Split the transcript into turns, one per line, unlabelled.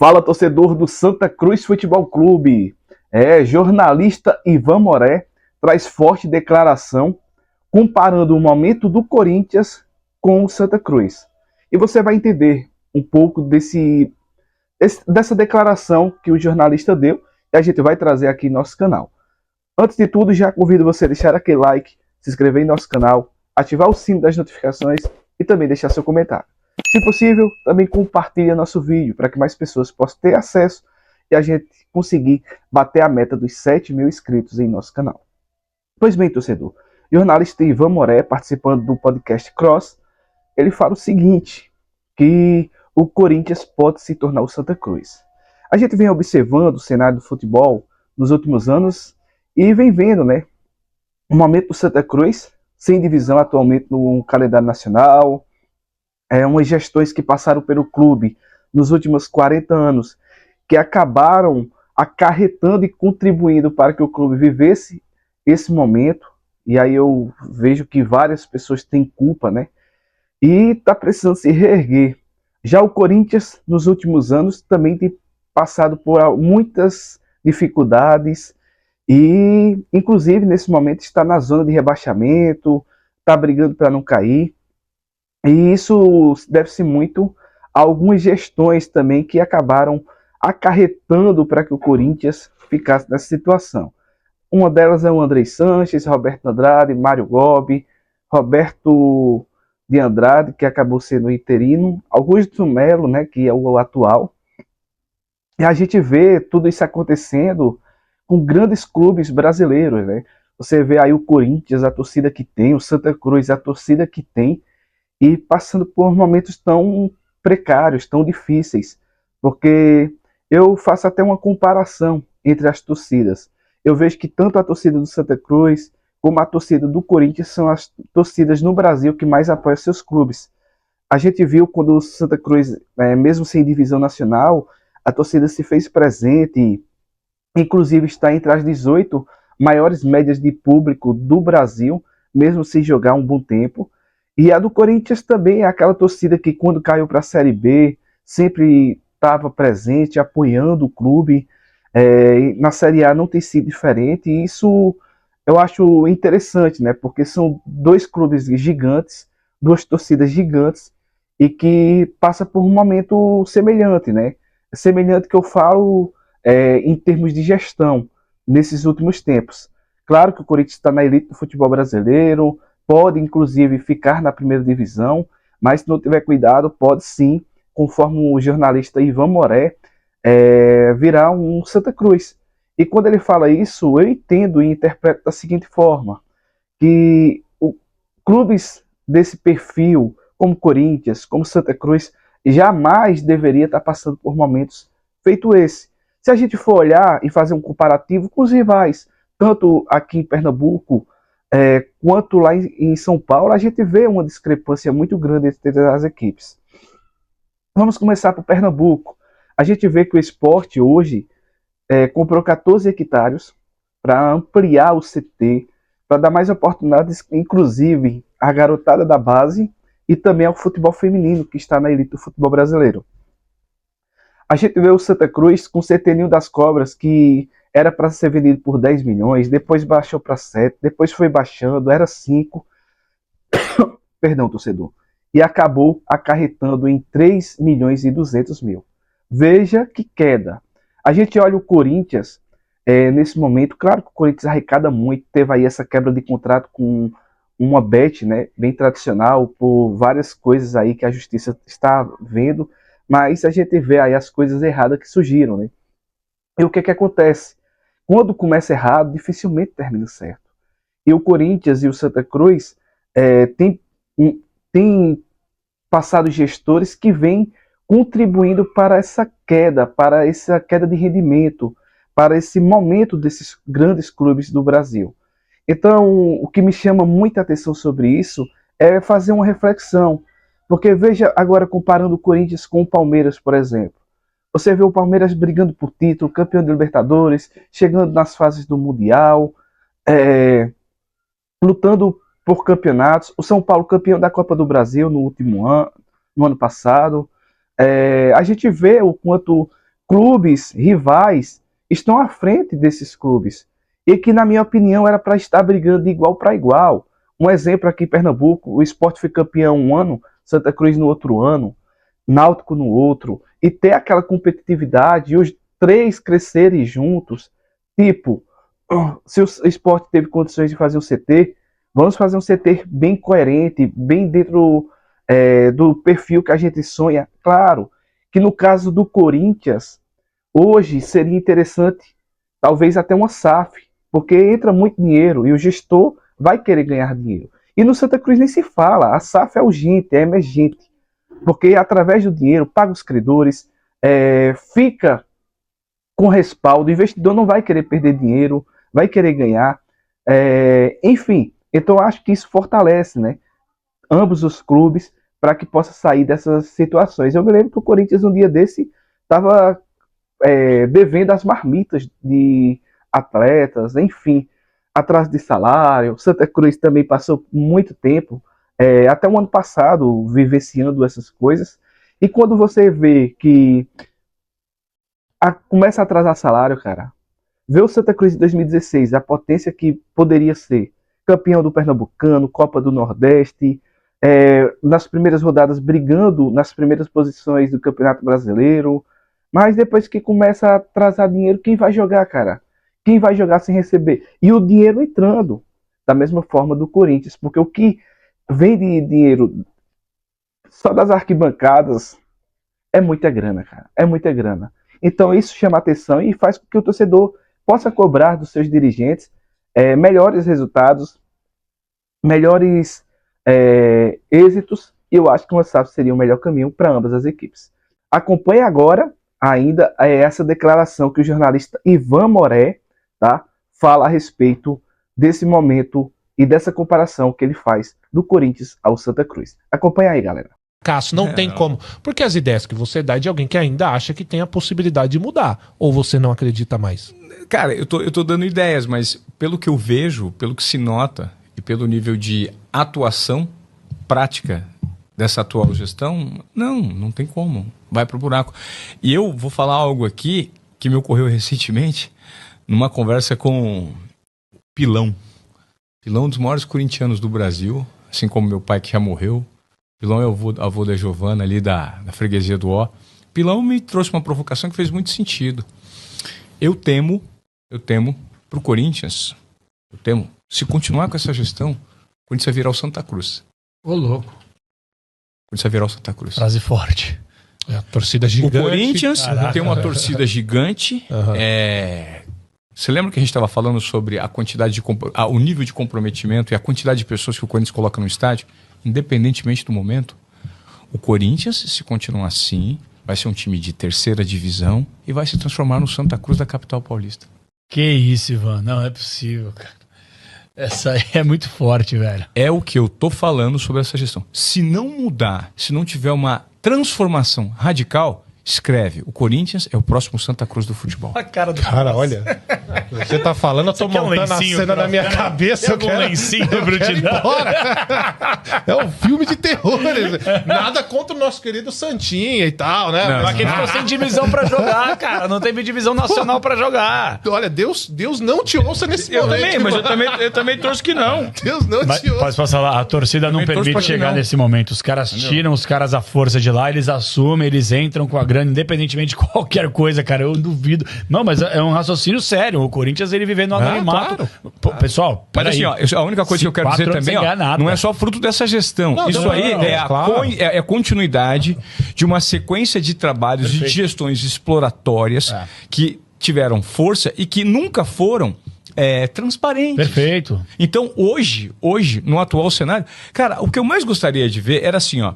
Fala, torcedor do Santa Cruz Futebol Clube. Jornalista Ivan Moré traz forte declaração comparando o momento do Corinthians com o Santa Cruz. E você vai entender um pouco dessa declaração que o jornalista deu e a gente vai trazer aqui no nosso canal. Antes de tudo, já convido você a deixar aquele like, se inscrever em nosso canal, ativar o sino das notificações e também deixar seu comentário. Se possível, também compartilhe nosso vídeo para que mais pessoas possam ter acesso e a gente conseguir bater a meta dos 7.000 inscritos em nosso canal. Pois bem, torcedor, o jornalista Ivan Moré, participando do podcast Cross, ele fala o seguinte, que o Corinthians pode se tornar o Santa Cruz. A gente vem observando o cenário do futebol nos últimos anos e vem vendo, o momento do Santa Cruz, sem divisão atualmente no calendário nacional, umas gestões que passaram pelo clube nos últimos 40 anos, que acabaram acarretando e contribuindo para que o clube vivesse esse momento, e aí eu vejo que várias pessoas têm culpa, e está precisando se reerguer. Já o Corinthians, nos últimos anos, também tem passado por muitas dificuldades, e inclusive nesse momento está na zona de rebaixamento, está brigando para não cair. E isso deve-se muito a algumas gestões também que acabaram acarretando para que o Corinthians ficasse nessa situação. Uma delas é o Andrei Sanches, Roberto Andrade, Mário Gobi, Roberto de Andrade, que acabou sendo o interino, Augusto Melo, que é o atual. E a gente vê tudo isso acontecendo com grandes clubes brasileiros. Você vê aí o Corinthians, a torcida que tem, o Santa Cruz, a torcida que tem, e passando por momentos tão precários, tão difíceis, porque eu faço até uma comparação entre as torcidas. Eu vejo que tanto a torcida do Santa Cruz como a torcida do Corinthians são as torcidas no Brasil que mais apoiam seus clubes. A gente viu quando o Santa Cruz, mesmo sem divisão nacional, a torcida se fez presente, inclusive está entre as 18 maiores médias de público do Brasil, mesmo sem jogar um bom tempo. E a do Corinthians também é aquela torcida que quando caiu para a Série B, sempre estava presente, apoiando o clube. Na Série A não tem sido diferente, e isso eu acho interessante, porque são dois clubes gigantes, duas torcidas gigantes, e que passa por um momento semelhante, semelhante que eu falo em termos de gestão, nesses últimos tempos. Claro que o Corinthians está na elite do futebol brasileiro, pode inclusive ficar na primeira divisão, mas se não tiver cuidado, pode sim, conforme o jornalista Ivan Moré, virar um Santa Cruz. E quando ele fala isso, eu entendo e interpreto da seguinte forma, que clubes desse perfil, como Corinthians, como Santa Cruz, jamais deveria estar passando por momentos feito esse. Se a gente for olhar e fazer um comparativo com os rivais, tanto aqui em Pernambuco, quanto lá em São Paulo, a gente vê uma discrepância muito grande entre as equipes. Vamos começar por Pernambuco. A gente vê que o Sport hoje comprou 14 hectares para ampliar o CT, para dar mais oportunidades, inclusive, à garotada da base e também ao futebol feminino, que está na elite do futebol brasileiro. A gente vê o Santa Cruz com o CT Ninho das Cobras, que era para ser vendido por 10 milhões, depois baixou para 7, depois foi baixando, era 5, perdão, torcedor, e acabou acarretando em 3 milhões e 200 mil. Veja que queda. A gente olha o Corinthians, nesse momento, claro que o Corinthians arrecada muito, teve aí essa quebra de contrato com uma bet, bem tradicional, por várias coisas aí que a justiça está vendo, mas a gente vê aí as coisas erradas que surgiram, E o que acontece? Quando começa errado, dificilmente termina certo. E o Corinthians e o Santa Cruz têm passado gestores que vêm contribuindo para essa queda de rendimento, para esse momento desses grandes clubes do Brasil. Então, o que me chama muita atenção sobre isso é fazer uma reflexão. Porque veja agora comparando o Corinthians com o Palmeiras, por exemplo. Você vê o Palmeiras brigando por título, campeão de Libertadores, chegando nas fases do Mundial, lutando por campeonatos. O São Paulo campeão da Copa do Brasil no ano passado. A gente vê o quanto clubes rivais estão à frente desses clubes. E que, na minha opinião, era para estar brigando de igual para igual. Um exemplo aqui em Pernambuco, o Sport foi campeão um ano, Santa Cruz no outro ano, Náutico no outro, e ter aquela competitividade e os três crescerem juntos. Tipo, se o Sport teve condições de fazer um CT, vamos fazer um CT bem coerente, bem dentro do perfil que a gente sonha. Claro que no caso do Corinthians, hoje seria interessante, talvez até uma SAF, porque entra muito dinheiro e o gestor vai querer ganhar dinheiro. E no Santa Cruz nem se fala, a SAF é urgente, é emergente, porque através do dinheiro paga os credores, fica com respaldo, o investidor não vai querer perder dinheiro, vai querer ganhar, enfim, então acho que isso fortalece, né, ambos os clubes para que possa sair dessas situações. Eu me lembro que o Corinthians um dia desse estava devendo as marmitas de atletas, enfim, atrás de salário. Santa Cruz também passou muito tempo, até o ano passado, vivenciando essas coisas. E quando você vê que começa a atrasar salário, cara, vê o Santa Cruz de 2016, a potência que poderia ser campeão do Pernambucano, Copa do Nordeste, nas primeiras rodadas brigando nas primeiras posições do Campeonato Brasileiro, mas depois que começa a atrasar dinheiro, quem vai jogar, cara? Quem vai jogar sem receber? E o dinheiro entrando, da mesma forma do Corinthians, porque o que vem de dinheiro só das arquibancadas é muita grana, cara, é muita grana. Então isso chama atenção e faz com que o torcedor possa cobrar dos seus dirigentes melhores resultados, melhores êxitos, e eu acho que uma SAF seria o melhor caminho para ambas as equipes. Acompanhe agora ainda essa declaração que o jornalista Ivan Moré, tá, fala a respeito desse momento e dessa comparação que ele faz do Corinthians ao Santa Cruz. Acompanha aí, galera.
Cássio, não tem como. Porque as ideias que você dá é de alguém que ainda acha que tem a possibilidade de mudar. Ou você não acredita mais?
Cara, eu tô dando ideias, mas pelo que eu vejo, pelo que se nota e pelo nível de atuação prática dessa atual gestão, não tem como. Vai pro buraco. E eu vou falar algo aqui que me ocorreu recentemente numa conversa com Pilão. Pilão, um dos maiores corintianos do Brasil, assim como meu pai que já morreu. Pilão é o avô da Giovana ali da freguesia do Ó. Pilão me trouxe uma provocação que fez muito sentido. Eu temo pro Corinthians, se continuar com essa gestão, o Corinthians vai virar o Santa Cruz.
Ô, louco.
O Corinthians vai virar o Santa Cruz.
Frase forte. A torcida gigante.
O Corinthians tem uma torcida gigante. Você lembra que a gente estava falando sobre a quantidade o nível de comprometimento e a quantidade de pessoas que o Corinthians coloca no estádio? Independentemente do momento, o Corinthians, se continuar assim, vai ser um time de terceira divisão e vai se transformar no Santa Cruz da capital paulista.
Que isso, Ivan. Não é possível, cara. Essa aí é muito forte, velho.
É o que eu tô falando sobre essa gestão. Se não mudar, se não tiver uma transformação radical, escreve. O Corinthians é o próximo Santa Cruz do futebol.
A cara do
Cara, olha. Você tá falando, eu tô montando a cena na minha cabeça.
Tem algum lencinho pra te dar?
É um filme de terror. Nada contra o nosso querido Santinha e tal, né?
Mas quem ficou sem divisão pra jogar, cara. Não teve divisão nacional pra jogar.
Olha, Deus não te ouça nesse
Eu
momento.
também, mas eu também torço que não.
Deus não
Mas,
te ouça.
posso falar, a torcida não
Também torço
permite
pra que
chegar
não.
nesse momento. Os caras tiram os caras à força de lá, eles assumem, eles entram com a grana, independentemente de qualquer coisa, cara. Eu duvido. Não, mas é um raciocínio sério. O Corinthians, ele vivendo no anonimato.
claro.
Pô, pessoal,
Mas assim, ó, a única coisa que eu quero dizer
4 anos
também,
sem ganhar nada.
não é só fruto dessa gestão.
Não,
Isso
não,
aí
não,
é a
claro.
é a continuidade de uma sequência de trabalhos, de gestões exploratórias que tiveram força e que nunca foram transparentes.
Perfeito.
Então, hoje, no atual cenário, cara, o que eu mais gostaria de ver era assim, ó.